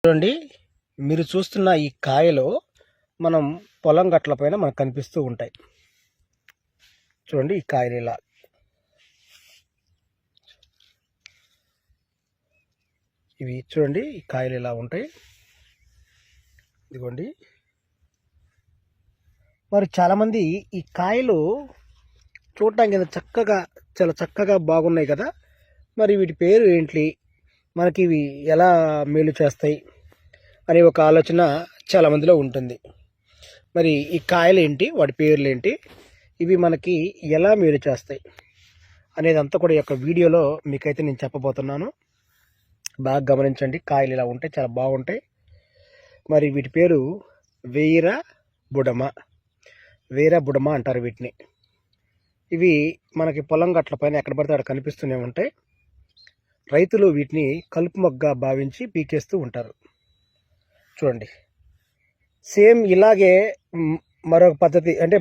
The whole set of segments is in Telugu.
చూడండి, మీరు చూస్తున్న ఈ కాయలు మనం పొలం గట్ల పైన మనకు కనిపిస్తూ ఉంటాయి. చూడండి, ఈ కాయలు ఇలా ఇవి చూడండి, ఈ కాయలు ఇలా ఉంటాయి. ఇదిగోండి. మరి చాలామంది ఈ కాయలు చూడటానికి చాలా చక్కగా బాగున్నాయి కదా, మరి వీటి పేరు ఏంటి, మనకి ఇవి ఎలా మేలు చేస్తాయి అనే ఒక ఆలోచన చాలామందిలో ఉంటుంది. మరి ఈ కాయలు ఏంటి, వాటి పేర్లు ఏంటి, ఇవి మనకి ఎలా మేలు చేస్తాయి అనేదంతా కూడా ఈ యొక్క వీడియోలో మీకైతే నేను చెప్పబోతున్నాను. బాగా గమనించండి. కాయలు ఇలా ఉంటాయి, చాలా బాగుంటాయి. మరి వీటి పేరు వీర బుడమ అంటారు వీటిని. ఇవి మనకి పొలం గట్ల పైన ఎక్కడ పడితే అక్కడ కనిపిస్తూనే ఉంటాయి. రైతులు వీటిని కలుపు మొగ్గ భావించి పీకేస్తూ ఉంటారు. చూడండి, సేమ్ ఇలాగే మరొక పద్ధతి అంటే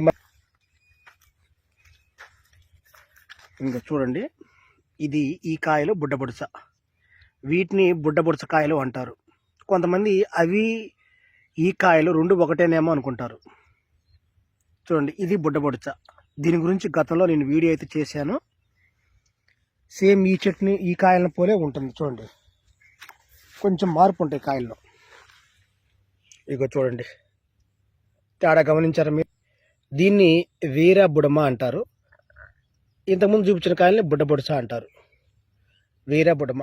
ఇంకా చూడండి, ఇది ఈ కాయలు బుడ్డబుడస. వీటిని బుడ్డబుడస కాయలు అంటారు. కొంతమంది అవి ఈ కాయలు రెండు ఒకటేనేమో అనుకుంటారు. చూడండి, ఇది బుడ్డబుడస. దీని గురించి గతంలో నేను వీడియో అయితే చేశాను. సేమ్ ఈ చట్నీ ఈ కాయలను పోలే ఉంటుంది. చూడండి, కొంచెం మార్పు ఉంటాయి కాయల్లో. ఇగో చూడండి, తేడా గమనించారా మీరు? దీన్ని వీర బుడమ అంటారు. ఇంతకుముందు చూపించిన కాయల్ని బుడ్డబుడస అంటారు. వీర బుడమ.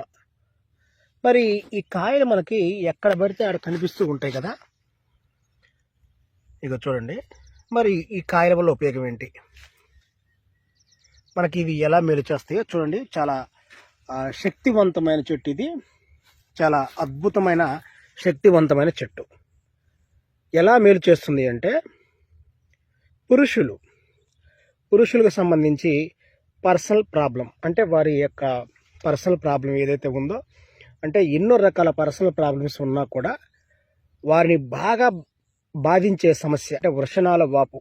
మరి ఈ కాయలు మనకి ఎక్కడ పడితే ఆడ కనిపిస్తూ ఉంటాయి కదా. ఇగో చూడండి, మరి ఈ కాయల వల్ల ఉపయోగం ఏంటి, మనకి ఇవి ఎలా మేలు చేస్తాయో చూడండి. చాలా శక్తివంతమైన చెట్టు ఇది. చాలా అద్భుతమైన శక్తివంతమైన చెట్టు. ఎలా మేలు చేస్తుంది అంటే, పురుషులకు సంబంధించి పర్సనల్ ప్రాబ్లం, అంటే వారి యొక్క పర్సనల్ ప్రాబ్లం ఏదైతే ఉందో, అంటే ఎన్నో రకాల పర్సనల్ ప్రాబ్లమ్స్ ఉన్నా కూడా వారిని బాగా బాధించే సమస్య అంటే వృషణాల వాపు.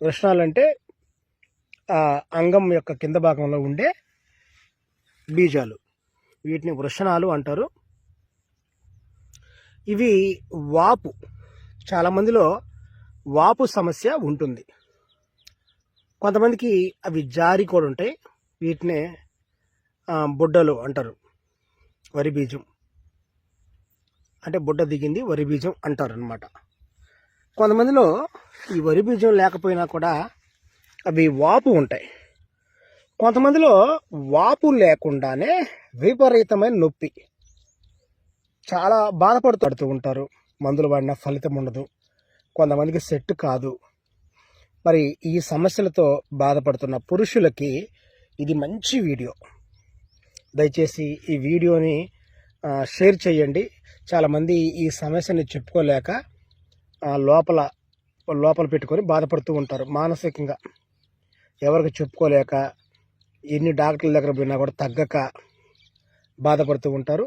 వృషణాలు అంటే అంగం యొక్క కింద భాగంలో ఉండే బీజాలు, వీటిని వృషణాలు అంటారు. ఇవి వాపు, చాలామందిలో వాపు సమస్య ఉంటుంది. కొంతమందికి అవి జారి కూడా ఉంటాయి. వీటినే బుడ్డలు అంటారు. వరి బీజం అంటే బుడ్డ దిగింది వరి బీజం అంటారు అన్నమాట. కొంతమందిలో ఈ వరి బీజం లేకపోయినా కూడా అవి వాపు ఉంటాయి. కొంతమందిలో వాపు లేకుండానే విపరీతమైన నొప్పి, చాలా బాధపడుతూ ఉంటారు. మందులు వాడినా ఫలితం ఉండదు, కొంతమందికి సెట్ కాదు. మరి ఈ సమస్యలతో బాధపడుతున్న పురుషులకి ఇది మంచి వీడియో. దయచేసి ఈ వీడియోని షేర్ చేయండి. చాలామంది ఈ సమస్యని చెప్పుకోలేక లోపల పెట్టుకొని బాధపడుతూ ఉంటారు. మానసికంగా ఎవరికి చెప్పుకోలేక ఎన్ని డాక్టర్ల దగ్గర పోయినా కూడా తగ్గక బాధపడుతూ ఉంటారు.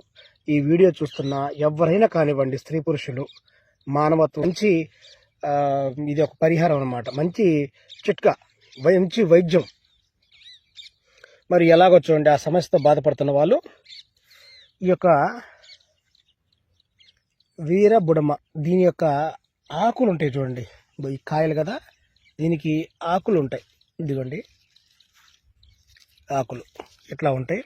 ఈ వీడియో చూస్తున్న ఎవరైనా కానివ్వండి, స్త్రీ పురుషులు, మానవత్వం మంచి ఇది ఒక పరిహారం అన్నమాట. మంచి చిట్కా, మంచి వైద్యం. మరి ఎలాగో చూడండి, ఆ సమస్యతో బాధపడుతున్న వాళ్ళు ఈ యొక్క వీర బుడమ, దీని యొక్క ఆకులు ఉంటాయి చూడండి. ఈ కాయలు కదా, దీనికి ఆకులు ఉంటాయి. ఇదిగోండి, ఆకులు ఇట్లా ఉంటాయి.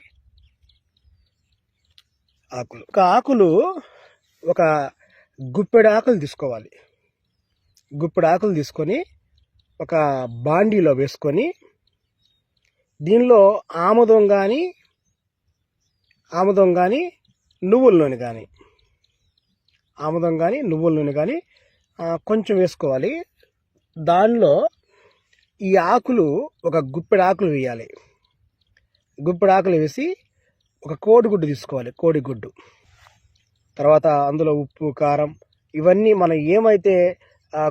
ఆకులు ఒక గుప్పెడు ఆకులు తీసుకోవాలి. గుప్పెడు ఆకులు తీసుకొని ఒక బాండీలో వేసుకొని, దీనిలో ఆముదం కానీ నువ్వుల నూనె కానీ కొంచెం వేసుకోవాలి. దానిలో ఈ ఆకులు ఒక గుప్పెడు ఆకులు వేయాలి. గుప్పెడు ఆకులు వేసి ఒక కోడిగుడ్డు తీసుకోవాలి. కోడిగుడ్డు తర్వాత అందులో ఉప్పు, కారం ఇవన్నీ మనం ఏమైతే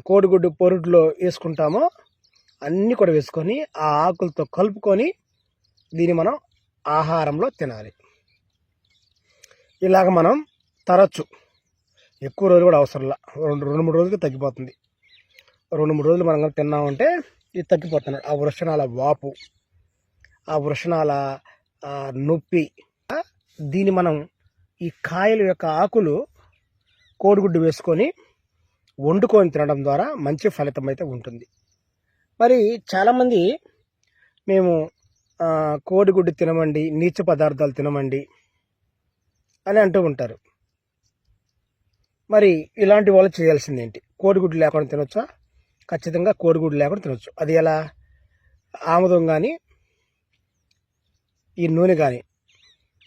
కోడిగుడ్డు పొరుట్లో వేసుకుంటామో అన్నీ కూడా వేసుకొని ఆ ఆకులతో కలుపుకొని దీన్ని మనం ఆహారంలో తినాలి. ఇలాగ మనం తరచు, ఎక్కువ రోజులు కూడా అవసరంలా, 2-3 రోజులకి తగ్గిపోతుంది. 2-3 రోజులు మనం తిన్నామంటే ఇది తగ్గిపోతుంది. ఆ వృషణాల వాపు, ఆ వృషణాల నొప్పి. దీన్ని మనం ఈ కాయల యొక్క ఆకులు కోడిగుడ్డు వేసుకొని వండుకొని తినడం ద్వారా మంచి ఫలితం అయితే ఉంటుంది. మరి చాలామంది మేము కోడిగుడ్డు తినమండి, నీచ పదార్థాలు తినమండి అని అంటూ ఉంటారు. మరి ఇలాంటి వాళ్ళు చేయాల్సింది ఏంటి? కోడిగుడ్డు లేకుండా తినొచ్చా? ఖచ్చితంగా కోడిగుడ్డు లేకుండా తినొచ్చు. అది ఎలా? ఆముదం కానీ ఈ నూనె కానీ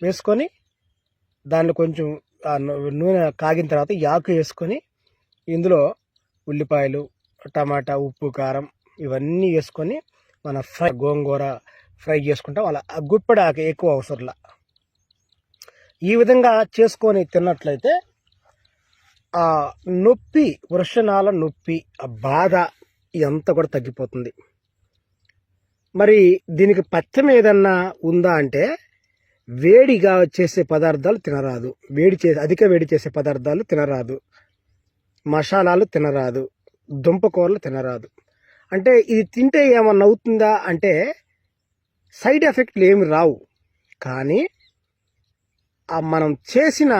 వేసుకొని దానిలో కొంచెం నూనె కాగిన తర్వాత యాకు వేసుకొని ఇందులో ఉల్లిపాయలు, టమాటా, ఉప్పు, కారం ఇవన్నీ వేసుకొని మన గోంగూర ఫ్రై చేసుకుంటాం. అలా గుప్పెడాకు ఎక్కువ అవసరంలా. ఈ విధంగా చేసుకొని తిన్నట్లయితే ఆ నొప్పి, వృషణాల నొప్పి, ఆ బాధ ఇదంతా కూడా తగ్గిపోతుంది. మరి దీనికి పథ్యం ఏదన్నా ఉందా అంటే వేడిగా చేసే పదార్థాలు తినరాదు, అధిక వేడి చేసే పదార్థాలు తినరాదు, మసాలాలు తినరాదు, దుంపకూరలు తినరాదు. అంటే ఇది తింటే ఏమన్నా అవుతుందా అంటే సైడ్ ఎఫెక్ట్లు ఏమి రావు, కానీ మనం చేసిన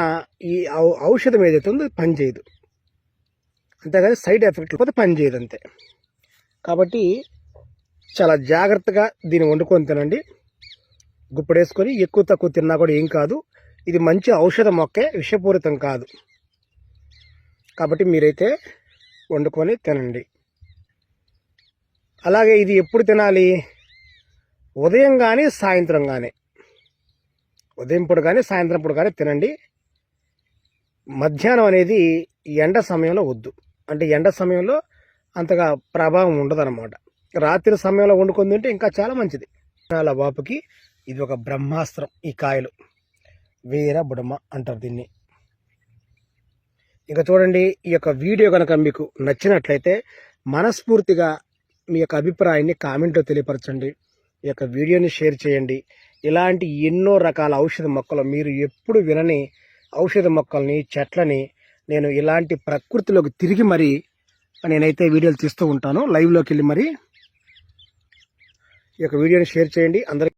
ఈ ఔషధం ఏదైతే ఉందో పనిచేయదు. అంతేగాని సైడ్ ఎఫెక్ట్లు పోతే పనిచేయదు అంతే. కాబట్టి చాలా జాగ్రత్తగా దీన్ని వండుకొని తినండి. గుప్పడేసుకొని ఎక్కువ తక్కువ తిన్నా కూడా ఏం కాదు. ఇది మంచి ఔషధ మొక్కే, విషపూరితం కాదు. కాబట్టి మీరైతే వండుకొని తినండి. అలాగే ఇది ఎప్పుడు తినాలి? ఉదయం కానీ సాయంత్రం కానీ, ఉదయం పూట కానీ సాయంత్రం పూట కానీ తినండి. మధ్యాహ్నం అనేది ఎండ సమయంలో వద్దు. అంటే ఎండ సమయంలో అంతగా ప్రభావం ఉండదన్నమాట. రాత్రి సమయంలో వండుకొని తింటే ఇంకా చాలా మంచిది. వాపుకి ఇది ఒక బ్రహ్మాస్త్రం. ఈ కాయలు వీర బుడమ అంటారు దీన్ని. ఇంకా చూడండి, ఈ యొక్క వీడియో కనుక మీకు నచ్చినట్లయితే మనస్ఫూర్తిగా మీ యొక్క అభిప్రాయాన్ని కామెంట్లో తెలియపరచండి. ఈ యొక్క వీడియోని షేర్ చేయండి. ఇలాంటి ఎన్నో రకాల ఔషధ మొక్కలు, మీరు ఎప్పుడు వినని ఔషధ మొక్కల్ని, చెట్లని నేను ఇలాంటి ప్రకృతిలోకి తిరిగి మరి నేనైతే వీడియోలు తీస్తూ ఉంటాను. లైవ్లోకి వెళ్ళి మరి ఈ యొక్క వీడియోని షేర్ చేయండి అందరికీ.